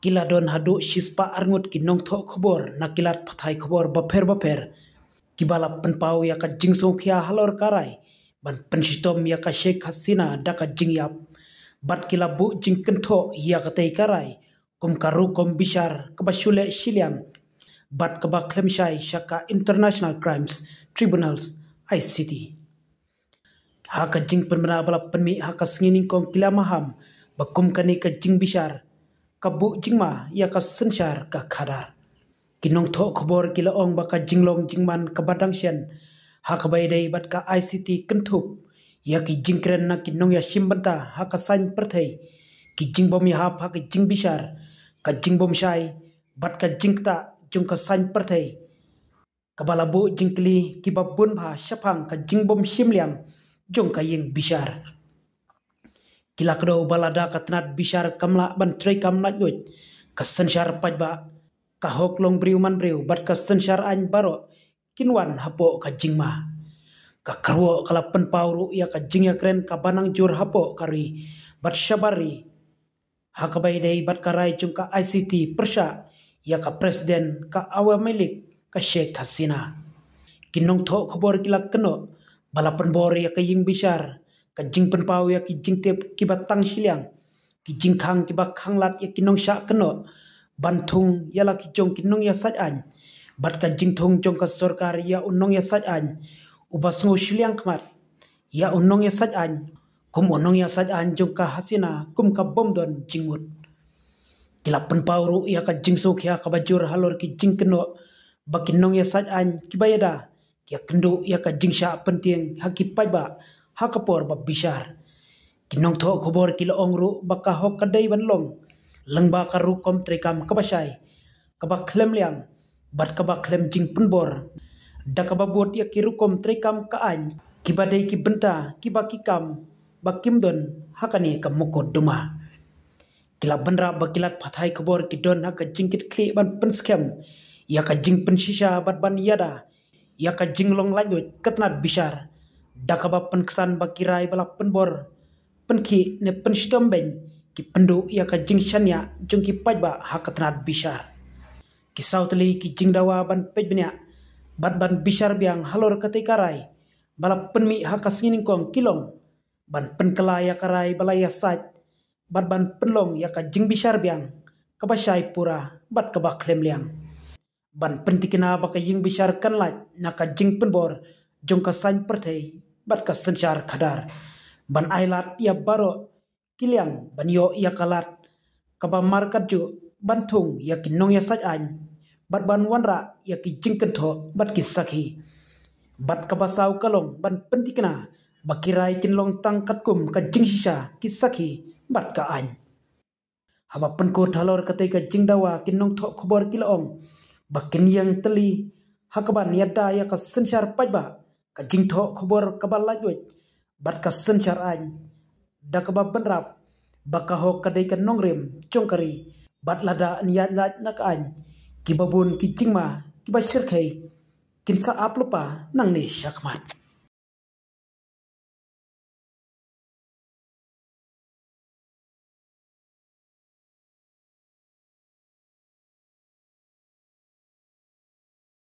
Kila don hadu shispa arngut ki nong tho khobor na kilat phathai khobor baper kibala penpau ya ka jingsong khia halor karai ban penshitom ya ka Sheikh Hasina daka jingyap bat kila bu jingken tho ya ka tei karai kum karu kom bishar ka basule shiliang bat ka ba klemshai shaka International Crimes Tribunals ICT haka jing penmena bala penmi haka sngining kong kila maham bakum kani ka jing bishar kabu jingma ya ka sensyar ka khadar kinong tho khobor kila ong baka jinglong jingman ka badang shen haka baidai bat ka ICT kentup ya ki jingkren na kinong ya simbanta haka sain perthai ki jingbom ya hap haka jing bishar ka jingbom shai bat ka jingta jung ka sain perthai kabala bu jingkli ki babun bha shapang ka jingbom shimliang jong ka yeng bishar kila kdo balada katnat bishar kamla ban trei kamla yut ka sensyar pajba ka hok long briu man briu bat ka sensyar an baro kinwan hapo ka jingma ka karwo kala penpauru ya ka jingya kren ka banang jur hapo kari bat syabari hakabai dei bat karai jung ka ICT persya ya ka presiden ka awamilik ka Sheikh Hasina kinong tho khobor kila keno bala penbor ya ka ying bishar ka jing penpau ya ki jing tep ki batang siliang ki jing khang ki bak khanglat ya kinong sha keno bantung ya la ki jong kinong ya sat an bat ka jing thong jong ka sarkar ya unong ya sat an ubasngo siliang kmat ya unong ya sat an kum unong ya sat an jong ka Hasina kum ka bomdon jingmut kila penpau ru ya ka jing sok ya ka bajur halor ki jing keno bakinong ya sat an ki bayada ya kendo ya ka jingsha penting haki paiba hakapor ba bishar kinong tho khobor kila ongru baka hok kadai banlong langba karu kom trekam kabashai kaba khlem liang bat kaba khlem jing penbor dakaba bot ya kiru kom trekam ka an kibadai ki benta kiba kikam bakimdon hakani kamukod duma kila bandra bakilat phathai khobor kidon haka jingkit khli ban penskem ya ka jing penshisha bat ban yada ya ka jinglong lanjut katnat bishar dakaba penksan bakirai bala penbor penki ne penshitom ben ki pendu ya ka jingshanya jungki pajba hakatnat bishar ki sautli ki jingdawa ban pejbnya bat ban bishar biang halor katai karai bala penmi hakasngining kong kilong ban penkala ya karai bala ya sat bat ban penlong ya ka jing bishar biang kabashai pura bat kaba klem liang ban pentikina baka ying bishar kanlat naka jing penbor jong ka sain perthai bat ka sensyar khadar ban ailat ya baro kiliang ban yo ya kalat kaba markat ju bantung ya kinong ya sat an bat ban wanra ya ki jing kentho bat ki sakhi bat kaba sau kalong ban pentikina bakirai kinlong tangkat kum ka jing shisha ki sakhi bat ka an haba penko thalor katai ka jing dawa kinong tho khobor kilong bakin yang teli hakaban yada ya ka sensyar pajba ka jingtho khobor kabal lajut bat ka sensyar an dakaba benrap baka ho kadai ka nongrem chongkari bat lada niat lat nak an kibabun ki jingma kibashirkhai kinsa aplupa nang ni syakmat